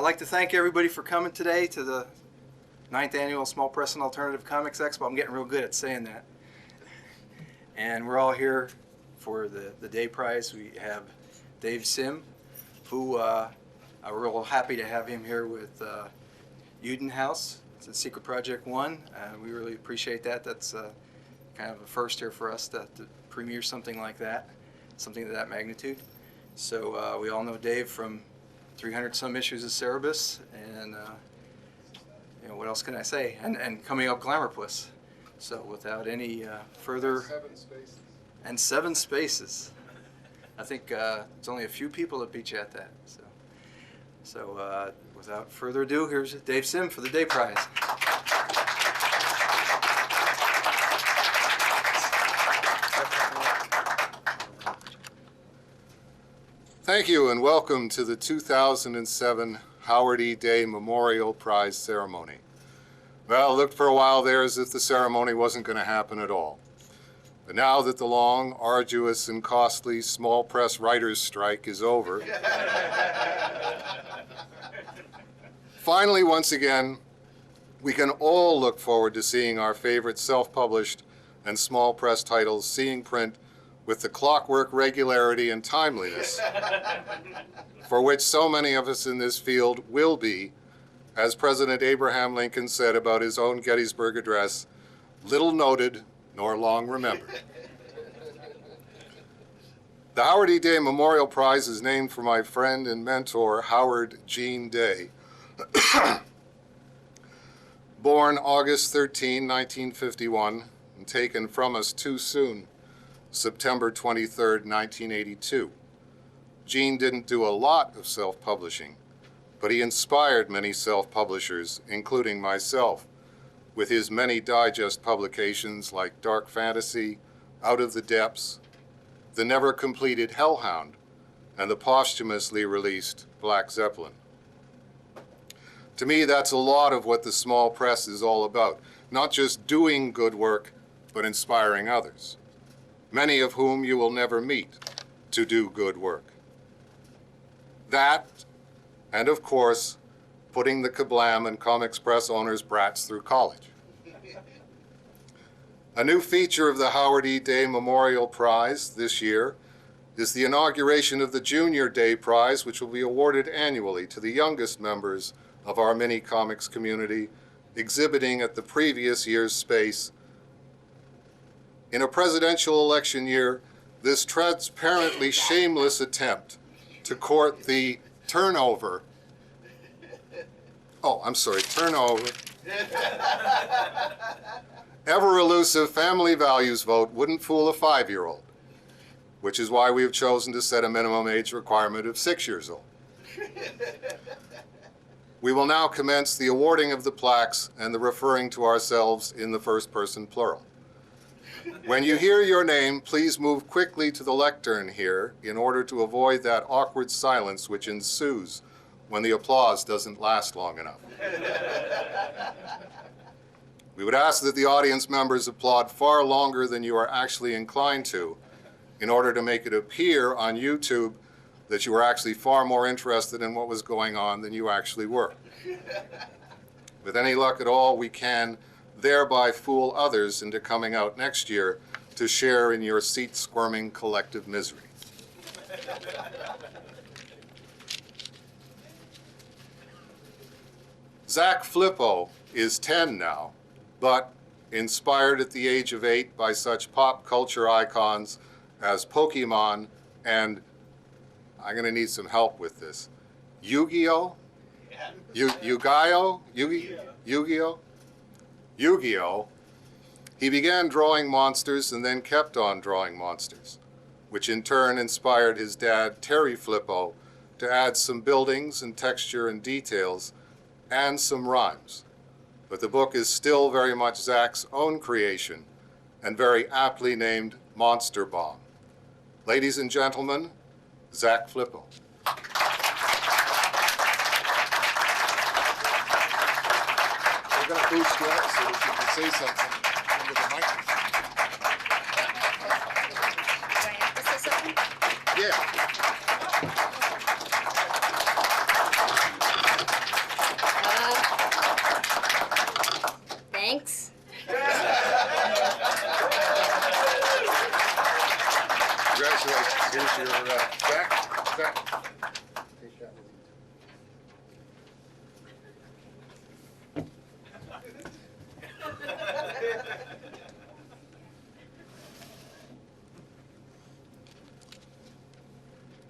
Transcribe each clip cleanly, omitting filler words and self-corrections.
I'd like to thank everybody for coming today to the 9th Annual Small Press and Alternative Comics Expo. I'm getting real good at saying that. And we're all here for the day prize. We have Dave Sim, who I'm real happy to have him here with Uden House. It's a Secret Project 1. We really appreciate that. That's kind of a first here for us to premiere something like that, something of that magnitude. So we all know Dave from 300 some issues of Cerebus, and you know, what else can I say? And coming up Glamourpuss. So without any further... 7 spaces. And 7 spaces. I think it's only a few people that beat you at that. So without further ado, here's Dave Sim for the day prize. Thank you and welcome to the 2007 Howard E. Day Memorial Prize Ceremony. Well, it looked for a while there as if the ceremony wasn't going to happen at all. But now that the long, arduous, and costly small press writers' strike is over, finally, once again, we can all look forward to seeing our favorite self-published and small press titles seeing print with the clockwork regularity and timeliness for which so many of us in this field will be, as President Abraham Lincoln said about his own Gettysburg Address, little noted nor long remembered. The Howard E. Day Memorial Prize is named for my friend and mentor, Howard Gene Day. Born August 13, 1951, and taken from us too soon, September 23, 1982. Gene didn't do a lot of self-publishing, but he inspired many self-publishers, including myself, with his many digest publications like Dark Fantasy, Out of the Depths, the never-completed Hellhound, and the posthumously released Black Zeppelin. To me, that's a lot of what the small press is all about, not just doing good work, but inspiring others, many of whom you will never meet, to do good work. That, and of course, putting the Kablam and Comics Press owners' brats through college. A new feature of the Howard E. Day Memorial Prize this year is the inauguration of the Junior Day Prize, which will be awarded annually to the youngest members of our mini-comics community, exhibiting at the previous year's space. In a presidential election year, this transparently shameless attempt to court the turnover ever-elusive family values vote wouldn't fool a 5-year-old, which is why we have chosen to set a minimum age requirement of 6 years old. We will now commence the awarding of the plaques and the referring to ourselves in the first-person plural. When you hear your name, please move quickly to the lectern here in order to avoid that awkward silence which ensues when the applause doesn't last long enough. We would ask that the audience members applaud far longer than you are actually inclined to in order to make it appear on YouTube that you were actually far more interested in what was going on than you actually were. With any luck at all, we can thereby fool others into coming out next year to share in your seat-squirming collective misery. Zach Flippo is 10 now, but inspired at the age of 8 by such pop culture icons as Pokemon and, I'm going to need some help with this, Yu-Gi-Oh? Yu-Gi-Oh? Yu-Gi-Oh? Yu-Gi-Oh! He began drawing monsters and then kept on drawing monsters, which in turn inspired his dad, Terry Flippo, to add some buildings and texture and details and some rhymes. But the book is still very much Zach's own creation and very aptly named Monster Bomb. Ladies and gentlemen, Zach Flippo. We're going to boost you up so that you can say something into the microphone. Do I have to say something? Yeah. Here's your jack. Take that with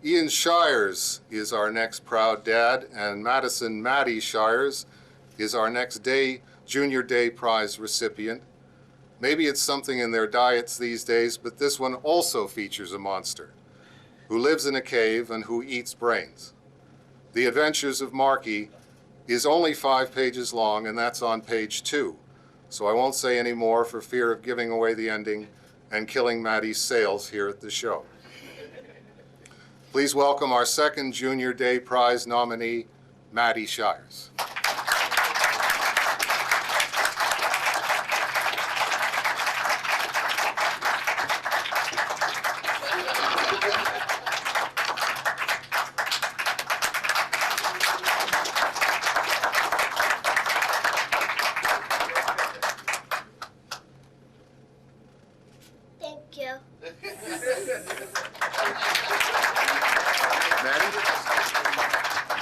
you. Ian Shires is our next proud dad, and Madison Maddie Shires is our next Junior Day Prize recipient. Maybe it's something in their diets these days, but this one also features a monster who lives in a cave and who eats brains. The Adventures of Marky is only 5 pages long, and that's on page 2. So I won't say any more for fear of giving away the ending and killing Maddie's sales here at the show. Please welcome our second Junior Day Prize nominee, Maddie Shires. Thank you. Maddie,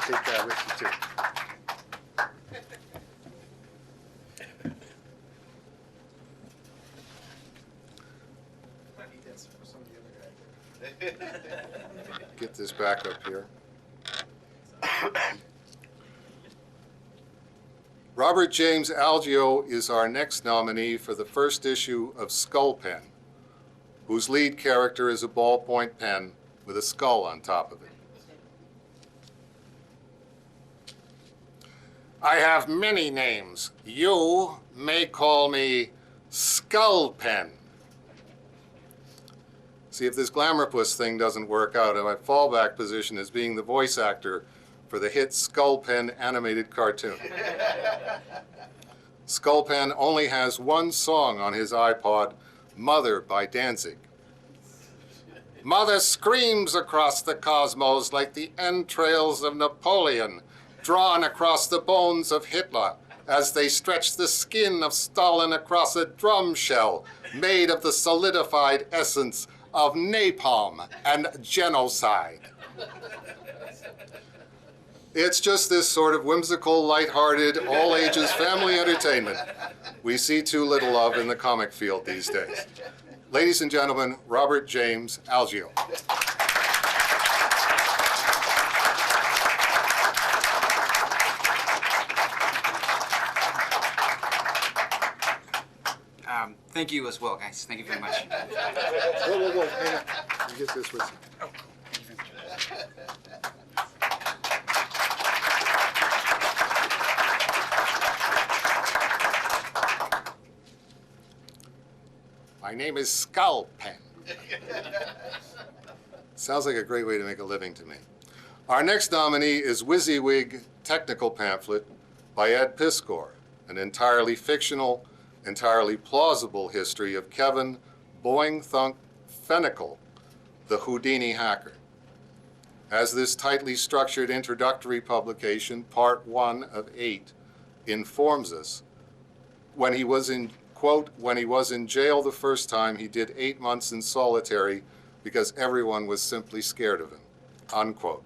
take that with you too. Get this back up here. Robert James Algio is our next nominee for the first issue of Skull Pen, whose lead character is a ballpoint pen with a skull on top of it. I have many names. You may call me Skull Pen. See, if this Glamourpuss thing doesn't work out, my fallback position is being the voice actor for the hit Skull Pen animated cartoon. Skull Pen only has one song on his iPod, Mother by Danzig. Mother screams across the cosmos like the entrails of Napoleon, drawn across the bones of Hitler as they stretch the skin of Stalin across a drum shell made of the solidified essence of napalm and genocide. It's just this sort of whimsical, lighthearted, all-ages family entertainment we see too little of in the comic field these days. Ladies and gentlemen, Robert James Algio. Thank you as well, guys. Thank you very much. Whoa, hang on. You get this with you. My name is Skull Pen. Sounds like a great way to make a living to me. Our next nominee is WYSIWYG Technical Pamphlet by Ed Piskor, an entirely fictional, entirely plausible history of Kevin Boing Thunk Fennicle, the Houdini hacker. As this tightly structured introductory publication, part 1 of 8, informs us, when he was in, quote, when he was in jail the first time, he did 8 months in solitary because everyone was simply scared of him, unquote.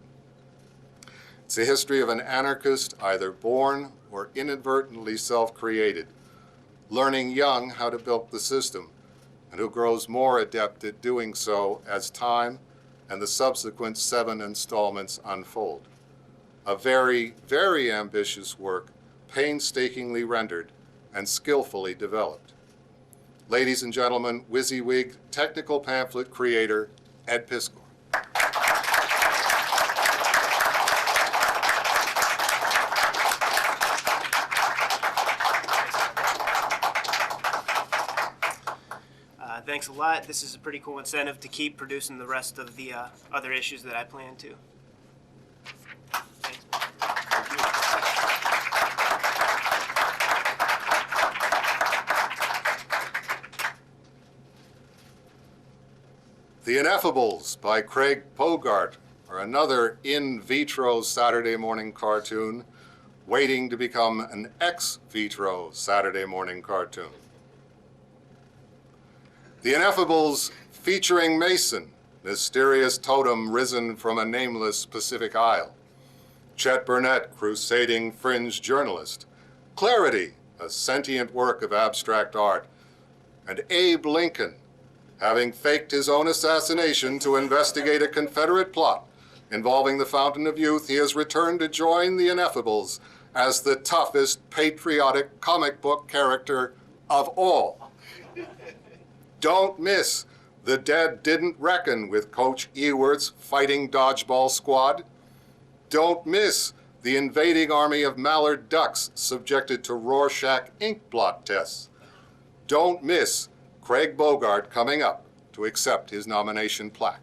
It's a history of an anarchist, either born or inadvertently self-created, learning young how to build the system, and who grows more adept at doing so as time and the subsequent 7 installments unfold. A very, very ambitious work, painstakingly rendered and skillfully developed. Ladies and gentlemen, WYSIWYG Technical Pamphlet creator, Ed Piskor. Thanks a lot. This is a pretty cool incentive to keep producing the rest of the other issues that I plan to. Thanks. The Ineffables by Craig Pogart are another in vitro Saturday morning cartoon waiting to become an ex vitro Saturday morning cartoon. The Ineffables featuring Mason mysterious totem risen from a nameless Pacific Isle. Chet Burnett, crusading fringe journalist. Clarity, a sentient work of abstract art. And Abe Lincoln, having faked his own assassination to investigate a Confederate plot involving the Fountain of Youth, he has returned to join the Ineffables as the toughest patriotic comic book character of all. Don't miss The Dead Didn't Reckon with Coach Ewert's fighting dodgeball squad. Don't miss the invading army of mallard ducks subjected to Rorschach ink blot tests. Don't miss Craig Bogart coming up to accept his nomination plaque.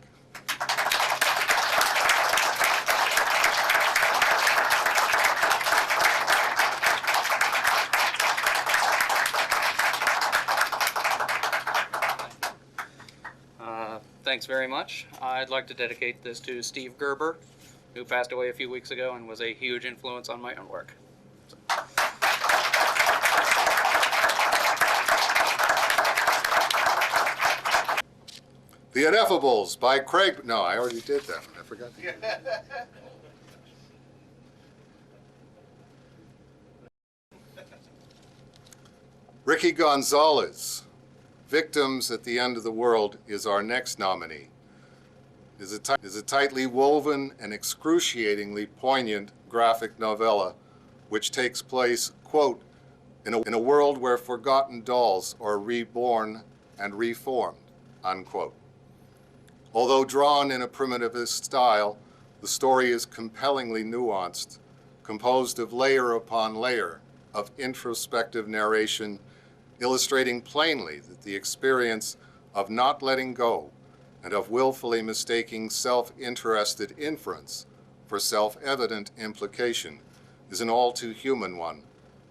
Thanks very much. I'd like to dedicate this to Steve Gerber, who passed away a few weeks ago and was a huge influence on my own work. The Ineffables by Craig. No, I already did that. I forgot to do that. Ricky Gonzalez, Victims at the End of the World, is our next nominee. It is a tightly woven and excruciatingly poignant graphic novella which takes place, quote, in a world where forgotten dolls are reborn and reformed, unquote. Although drawn in a primitivist style, the story is compellingly nuanced, composed of layer upon layer of introspective narration, illustrating plainly that the experience of not letting go and of willfully mistaking self-interested inference for self-evident implication is an all too human one,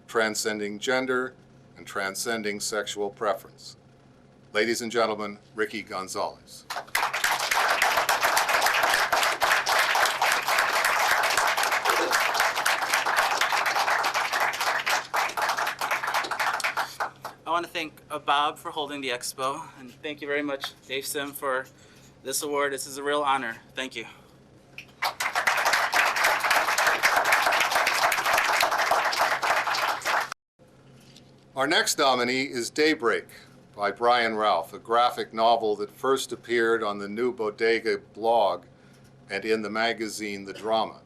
transcending gender and transcending sexual preference. Ladies and gentlemen, Ricky Gonzalez. I want to thank Bob for holding the expo, and thank you very much, Dave Sim, for this award. This is a real honor. Thank you. Our next nominee is Daybreak by Brian Ralph, a graphic novel that first appeared on the New Bodega blog and in the magazine The Drama.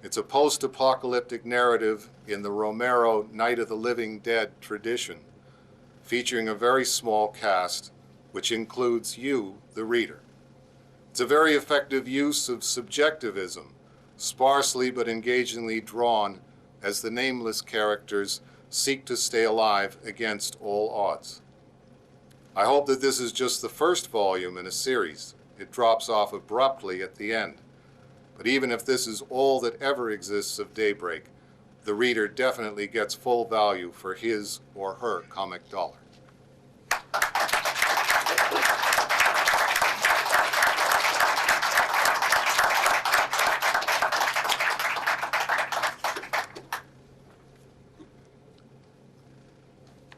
It's a post-apocalyptic narrative in the Romero Night of the Living Dead tradition, featuring a very small cast, which includes you, the reader. It's a very effective use of subjectivism, sparsely but engagingly drawn as the nameless characters seek to stay alive against all odds. I hope that this is just the first volume in a series. It drops off abruptly at the end. But even if this is all that ever exists of Daybreak, the reader definitely gets full value for his or her comic dollar.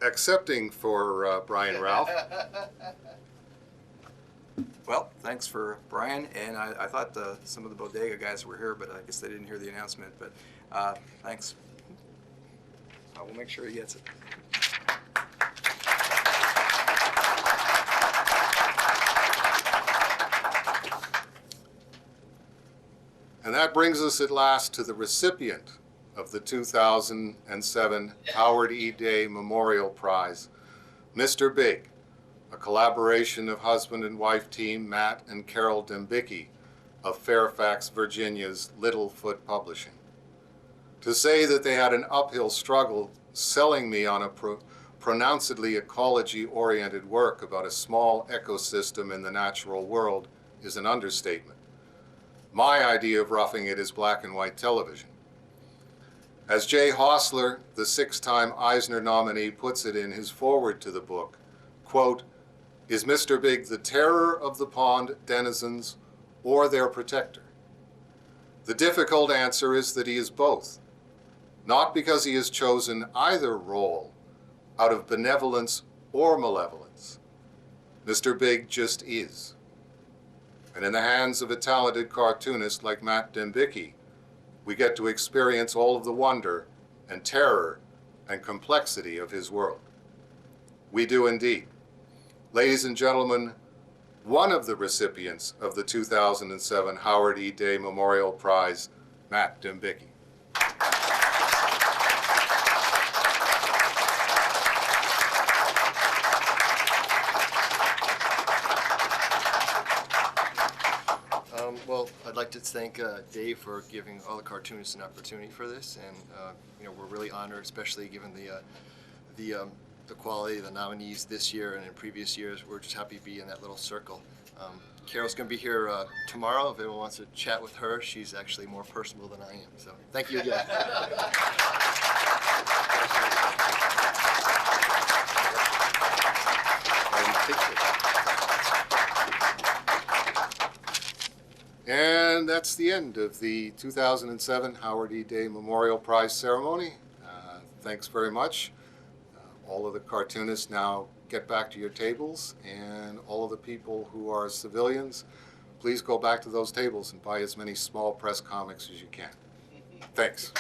Accepting for Brian Ralph. Well, thanks for Brian, and I thought some of the Bodega guys were here, but I guess they didn't hear the announcement, but thanks. I will make sure he gets it. And that brings us at last to the recipient of the 2007 Howard E. Day Memorial Prize, Mr. Big, a collaboration of husband and wife team Matt and Carol Dembicki of Fairfax, Virginia's Littlefoot Publishing. To say that they had an uphill struggle selling me on a pronouncedly ecology-oriented work about a small ecosystem in the natural world is an understatement. My idea of roughing it is black and white television. As Jay Hostler, the six-time Eisner nominee, puts it in his foreword to the book, quote, "Is Mr. Big the terror of the pond denizens or their protector?" The difficult answer is that he is both, not because he has chosen either role out of benevolence or malevolence. Mr. Big just is. And in the hands of a talented cartoonist like Matt Dembicki, we get to experience all of the wonder and terror and complexity of his world. We do indeed. Ladies and gentlemen, one of the recipients of the 2007 Howard E. Day Memorial Prize, Matt Dembicki. Well, I'd like to thank Dave for giving all the cartoonists an opportunity for this, and we're really honored, especially given the quality of the nominees this year and in previous years. We're just happy to be in that little circle. Carol's going to be here tomorrow. If anyone wants to chat with her, she's actually more personable than I am. So thank you again. And that's the end of the 2007 Howard E. Day Memorial Prize ceremony. Thanks very much. All of the cartoonists now get back to your tables, and all of the people who are civilians, please go back to those tables and buy as many small press comics as you can. Thanks.